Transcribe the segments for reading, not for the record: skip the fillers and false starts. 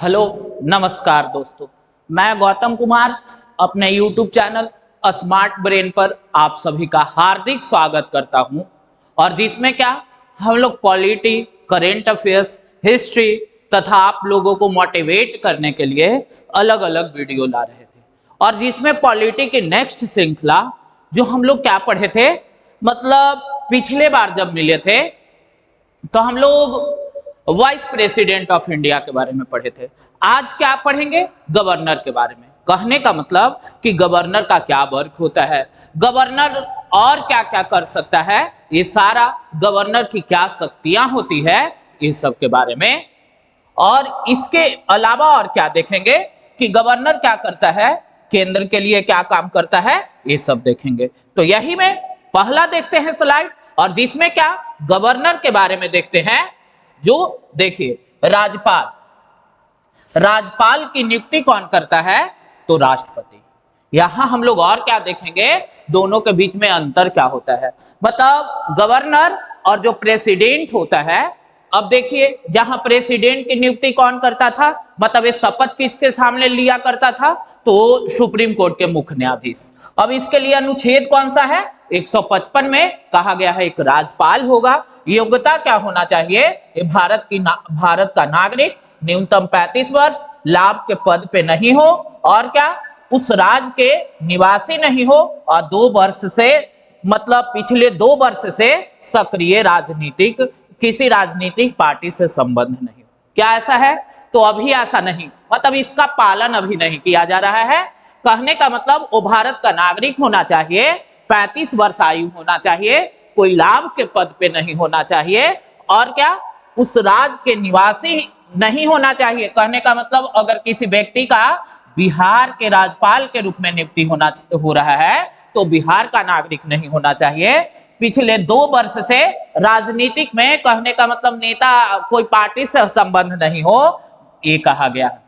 Hello नमस्कार दोस्तों, मैं गौतम कुमार अपने YouTube चैनल स्मार्ट ब्रेन पर आप सभी का हार्दिक स्वागत करता हूं। और जिसमें क्या हम लोग पॉलिटी, करेंट अफेयर्स, हिस्ट्री तथा आप लोगों को मोटिवेट करने के लिए अलग अलग वीडियो ला रहे थे। और जिसमें पॉलिटी की नेक्स्ट श्रृंखला जो हम लोग क्या पढ़े थे, मतलब पिछले बार जब मिले थे तो हम लोग वाइस प्रेसिडेंट ऑफ इंडिया के बारे में पढ़े थे। आज क्या पढ़ेंगे? गवर्नर के बारे में। कहने का मतलब कि गवर्नर का क्या वर्क होता है, गवर्नर और क्या क्या कर सकता है, ये सारा गवर्नर की क्या शक्तियां होती है, ये सब के बारे में। और इसके अलावा और क्या देखेंगे कि गवर्नर क्या करता है, केंद्र के लिए क्या काम करता है, ये सब देखेंगे। तो यही में पहला देखते हैं स्लाइड, और जिसमें क्या गवर्नर के बारे में देखते हैं। जो देखिए, राजपाल की नियुक्ति कौन करता है? तो राष्ट्रपति। यहां हम लोग और क्या देखेंगे, दोनों के बीच में अंतर क्या होता है। मतलब गवर्नर और जो प्रेसिडेंट होता है, अब देखिए जहां प्रेसिडेंट की नियुक्ति कौन करता था, मतलब ये शपथ किसके सामने लिया करता था, तो सुप्रीम कोर्ट के मुख्य न्यायाधीश। अब इसके लिए अनुच्छेद कौन सा है? 155 में कहा गया है एक राजपाल होगा। योग्यता क्या होना चाहिए? ये भारत का नागरिक, न्यूनतम 35 वर्ष, लाभ के पद पे नहीं हो, और क्या उस राज्य के निवासी नहीं हो, और 2 वर्ष से मतलब पिछले 2 वर्ष से सक्रिय किसी राजनीतिक पार्टी से संबंध नहीं। क्या ऐसा है? तो अभी ऐसा नहीं, मतलब इसका पालन अभी नहीं किया जा रहा है। कहने का मतलब वो भारत का नागरिक होना चाहिए, 35 वर्ष आयु होना चाहिए, कोई लाभ के पद पे नहीं होना चाहिए, और क्या उस राज्य के निवासी नहीं होना चाहिए। कहने का मतलब अगर किसी व्यक्ति का बिहार के राज्यपाल के रूप में नियुक्ति हो रहा है तो बिहार का नागरिक नहीं होना चाहिए, पिछले 2 वर्ष से राजनीतिक में, कहने का मतलब नेता कोई पार्टी से संबंध नहीं हो, ये कहा गया है।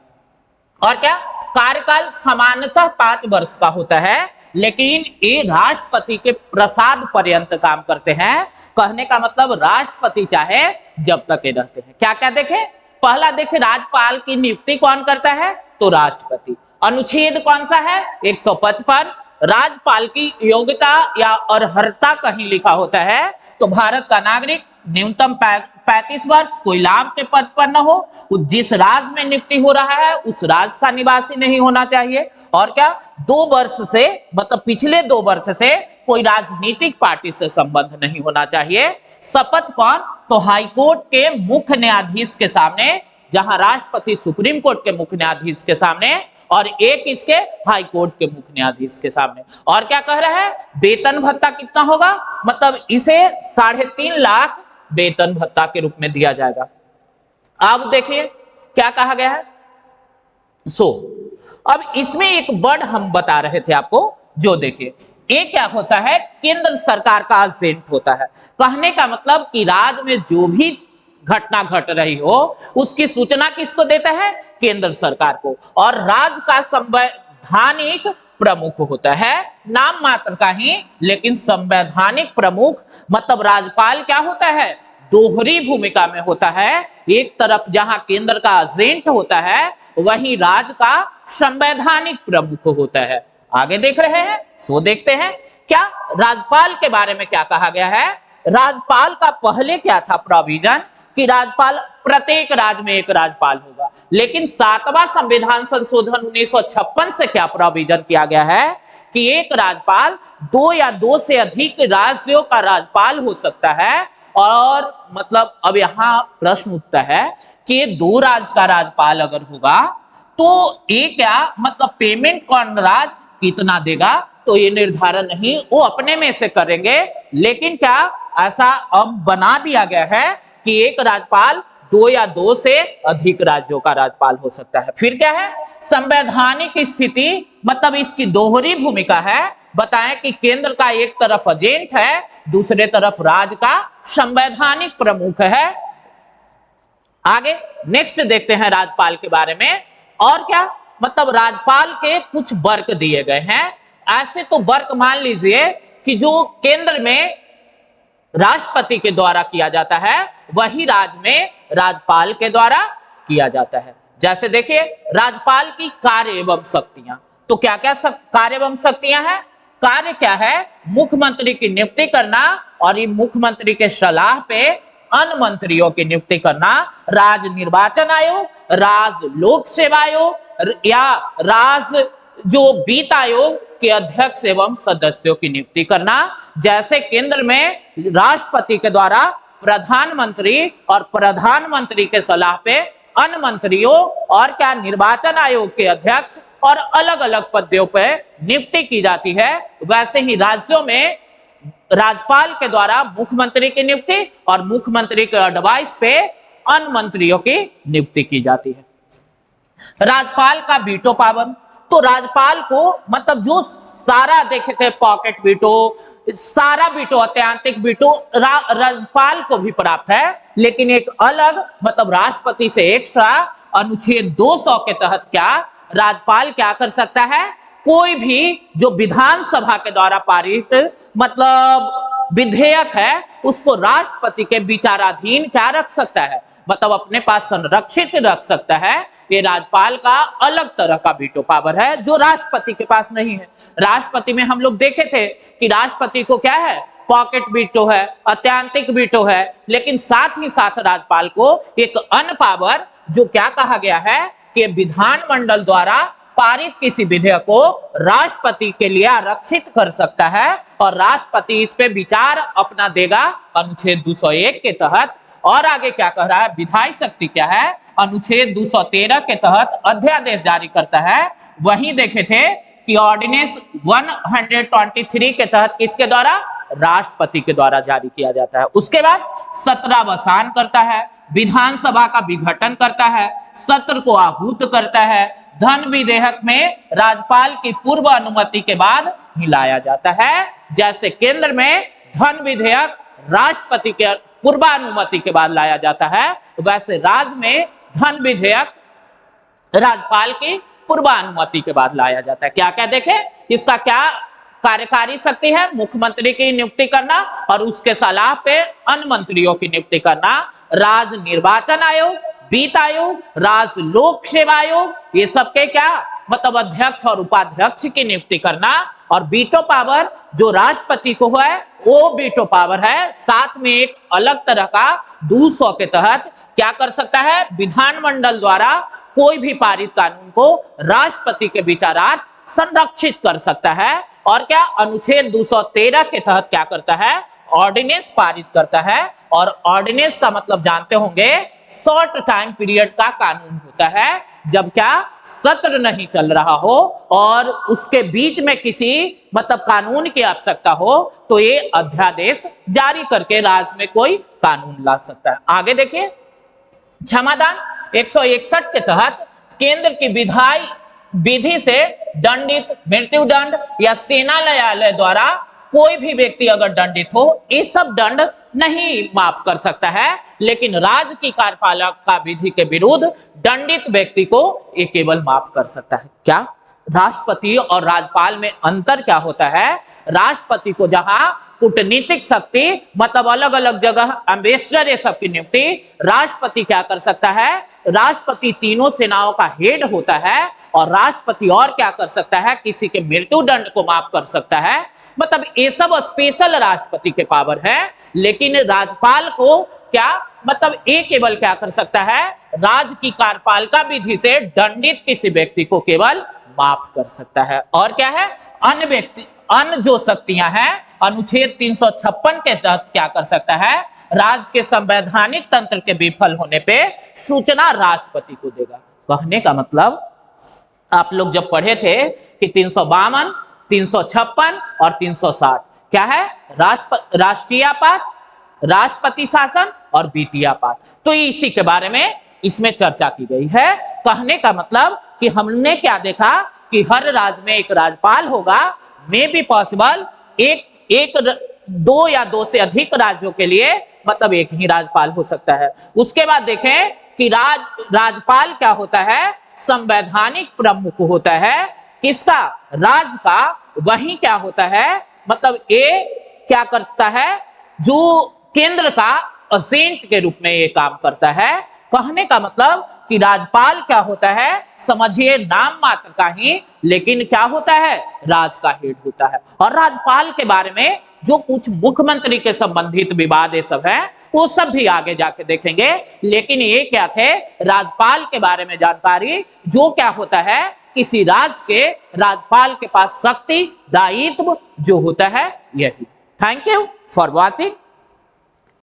और क्या कार्यकाल सामान्यतः 5 वर्ष का होता है, लेकिन ये राष्ट्रपति के प्रसाद पर्यंत काम करते हैं। कहने का मतलब राष्ट्रपति चाहे जब तक ये रहते हैं। क्या क्या देखें? पहला देखें, राज्यपाल की नियुक्ति कौन करता है? तो राष्ट्रपति। अनुच्छेद कौन सा है? 155। राज्यपाल की योग्यता या अर्हता कहीं लिखा होता है तो भारत का नागरिक, न्यूनतम 35 वर्ष, कोई लाभ के पद पर न हो, जिस राज्य में नियुक्ति हो रहा है उस राज्य का निवासी नहीं होना चाहिए, और क्या 2 वर्ष से मतलब पिछले 2 वर्ष से कोई राजनीतिक पार्टी से संबंध नहीं होना चाहिए। शपथ कौन? तो हाईकोर्ट के मुख्य न्यायाधीश के सामने, जहां राष्ट्रपति सुप्रीम कोर्ट के मुख्य न्यायाधीश के सामने और एक इसके हाई कोर्ट के मुख्य न्यायाधीश के सामने। और क्या कह रहा है? वेतन भत्ता कितना होगा? मतलब इसे 3.5 लाख वेतन भत्ता के रूप में दिया जाएगा। अब देखिए क्या कहा गया है। अब इसमें एक वर्ड हम बता रहे थे आपको, जो देखिए ये क्या होता है, केंद्र सरकार का एजेंट होता है। कहने का मतलब कि राज्य में जो भी घटना घट रही हो उसकी सूचना किसको देता है? केंद्र सरकार को। और राज्य का संवैधानिक प्रमुख होता है, नाम मात्र का ही, लेकिन संवैधानिक प्रमुख मतलब राजपाल क्या होता है? दोहरी भूमिका में होता है। एक तरफ जहां केंद्र का एजेंट होता है, वहीं राज्य का संवैधानिक प्रमुख होता है। आगे देख रहे हैं, सो देखते हैं क्या राज्यपाल के बारे में क्या कहा गया है। राज्यपाल का पहले क्या था प्रोविजन कि राज्यपाल, प्रत्येक राज्य में एक राज्यपाल होगा, लेकिन 7वां संविधान संशोधन 1956 से क्या प्रोविजन किया गया है कि एक राज्यपाल 2 या 2 से अधिक राज्यों का राज्यपाल हो सकता है। और मतलब अब यहां प्रश्न उठता है कि ये 2 राज्य का राज्यपाल अगर होगा तो ये क्या मतलब पेमेंट कौन राज्य कितना देगा, तो ये निर्धारण नहीं, वो अपने में से करेंगे। लेकिन क्या ऐसा अब बना दिया गया है कि एक राज्यपाल 2 या 2 से अधिक राज्यों का राज्यपाल हो सकता है। फिर क्या है? संवैधानिक स्थिति, मतलब इसकी दोहरी भूमिका है। बताएं कि केंद्र का एक तरफ एजेंट है, दूसरे तरफ राज्य का संवैधानिक प्रमुख है। आगे नेक्स्ट देखते हैं राज्यपाल के बारे में। और क्या मतलब राज्यपाल के कुछ वर्क दिए गए हैं। ऐसे तो वर्क मान लीजिए कि जो केंद्र में राष्ट्रपति के द्वारा किया जाता है, वही राज्य में राज्यपाल के द्वारा किया जाता है। जैसे देखिए राज्यपाल की कार्य एवं शक्तियां, तो क्या क्या कार्य एवं शक्तियां हैं? कार्य क्या है? मुख्यमंत्री की नियुक्ति करना और ये मुख्यमंत्री के सलाह पे अन्य मंत्रियों की नियुक्ति करना, राज्य निर्वाचन आयोग, राज्य लोक सेवा आयोग या राज्य जो वित्त आयोग के अध्यक्ष एवं सदस्यों की नियुक्ति करना। जैसे केंद्र में राष्ट्रपति के द्वारा प्रधानमंत्री और प्रधानमंत्री के सलाह पे अन्य मंत्रियों और क्या निर्वाचन आयोग के अध्यक्ष और अलग अलग पदों पे नियुक्ति की जाती है, वैसे ही राज्यों में राज्यपाल के द्वारा मुख्यमंत्री की नियुक्ति और मुख्यमंत्री के एडवाइस पे अन्य मंत्रियों की नियुक्ति की जाती है। राज्यपाल का वीटो पावर, तो राज्यपाल को मतलब जो सारा देखे थे पॉकेट वीटो, सारा वीटो, अत्यंतिक वीटो राज्यपाल को भी प्राप्त है, लेकिन एक अलग मतलब राष्ट्रपति से एक्स्ट्रा अनुच्छेद 200 के तहत क्या राज्यपाल क्या कर सकता है? कोई भी जो विधानसभा के द्वारा पारित मतलब विधेयक है उसको राष्ट्रपति के विचाराधीन क्या रख सकता है, मतलब अपने पास संरक्षित रख सकता है। ये राज्यपाल का अलग तरह का वीटो पावर है जो राष्ट्रपति के पास नहीं है। राष्ट्रपति में हम लोग देखे थे कि राष्ट्रपति को क्या है? पॉकेट वीटो है, अत्यंतिक वीटो है, लेकिन साथ ही साथ राज्यपाल को एक अन्य पावर जो क्या कहा गया है कि विधानमंडल द्वारा पारित किसी विधेयक को राष्ट्रपति के लिए आरक्षित कर सकता है और राष्ट्रपति इस पे विचार अपना देगा अनुच्छेद 201 के तहत। और आगे क्या कह रहा है? विधायी शक्ति क्या है? अनुच्छेद 213 के तहत अध्यादेश जारी करता है। वहीं देखे थे कि ऑर्डिनेंस 123 के तहत किसके द्वारा? राष्ट्रपति के द्वारा जारी किया जाता है। उसके बाद सत्रावसान करता है, विधानसभा का विघटन करता है, सत्र को आहूत करता है, धन विधेयक में राज्यपाल की पूर्व अनुमति के बाद ही लाया जाता है। जैसे केंद्र में धन विधेयक राष्ट्रपति के पूर्वानुमति के बाद लाया जाता है, वैसे राज्य में धन विधेयक राज्यपाल की पूर्वानुमति के बाद लाया जाता है। क्या क्या देखें, इसका क्या कार्यकारी शक्ति है? मुख्यमंत्री की नियुक्ति करना और उसके सलाह पे अन्य मंत्रियों की नियुक्ति करना। राज्य निर्वाचन आयोग, वित्त आयोग, राज्य लोक सेवा आयोग, ये सबके क्या मतलब अध्यक्ष और उपाध्यक्ष की नियुक्ति करना। और वीटो पावर जो राष्ट्रपति को है वो वीटो पावर है, साथ में एक अलग तरह का 200 के तहत क्या कर सकता है? विधानमंडल द्वारा कोई भी पारित कानून को राष्ट्रपति के विचारार्थ संरक्षित कर सकता है। और क्या अनुच्छेद 213 के तहत क्या करता है? ऑर्डिनेंस पारित करता है। और ऑर्डिनेंस का मतलब जानते होंगे, शॉर्ट टाइम पीरियड का कानून होता है, जब क्या सत्र नहीं चल रहा हो और उसके बीच में किसी मतलब कानून की आवश्यकता हो तो ये अध्यादेश जारी करके राज्य में कोई कानून ला सकता है। आगे देखिए, क्षमादान 161 के तहत केंद्र की विधायी विधि से दंडित, मृत्युदंड या सेना न्यायालय द्वारा कोई भी व्यक्ति अगर दंडित हो, ये सब दंड नहीं माफ कर सकता है, लेकिन राज्य की कार्यपालिका विधि के विरुद्ध दंडित व्यक्ति को ये केवल माफ कर सकता है। क्या राष्ट्रपति और राज्यपाल में अंतर क्या होता है? राष्ट्रपति को जहां कूटनीतिक शक्ति मतलब अलग अलग जगह एम्बेसडर ये सब की नियुक्ति राष्ट्रपति क्या कर सकता है? राष्ट्रपति तीनों सेनाओं का हेड होता है और राष्ट्रपति और क्या कर सकता है? किसी के मृत्युदंड को माफ कर सकता है। मतलब ये सब स्पेशल राष्ट्रपति के पावर है, लेकिन राज्यपाल को क्या मतलब ये केवल क्या कर सकता है? राज्य की कार्यपालिका विधि से दंडित किसी व्यक्ति को केवल माफ कर सकता है। और क्या है? अन्य व्यक्ति अन्य जो शक्तियां हैं अनुच्छेद 356 के तहत क्या कर सकता है? राज्य के संवैधानिक तंत्र के विफल होने पे सूचना राष्ट्रपति को देगा। कहने का मतलब आप लोग जब पढ़े थे कि 352, 356 और 360 क्या है? राष्ट्रीय आपात, राष्ट्रपति शासन और वित्तीय आपात। तो इसी के बारे में इसमें चर्चा की गई है। कहने का मतलब कि हमने क्या देखा कि हर राज्य में एक राज्यपाल होगा, मे बी पॉसिबल एक दो या दो से अधिक राज्यों के लिए मतलब एक ही राज्यपाल हो सकता है। उसके बाद देखें कि राज्यपाल क्या होता है? संवैधानिक प्रमुख होता है। किसका? राज्य का। वही क्या होता है? मतलब ये क्या करता है? जो केंद्र का एजेंट के रूप में ये काम करता है। कहने का मतलब कि राजपाल क्या होता है, समझिए नाम मात्र का ही, लेकिन क्या होता है, राज का हेड होता है। और राजपाल के बारे में जो कुछ मुख्यमंत्री के संबंधित विवाद ये सब है, वो सब भी आगे जाके देखेंगे। लेकिन ये क्या थे, राजपाल के बारे में जानकारी, जो क्या होता है, किसी राजपाल के पास शक्ति दायित्व जो होता है यही। Thank you for watching.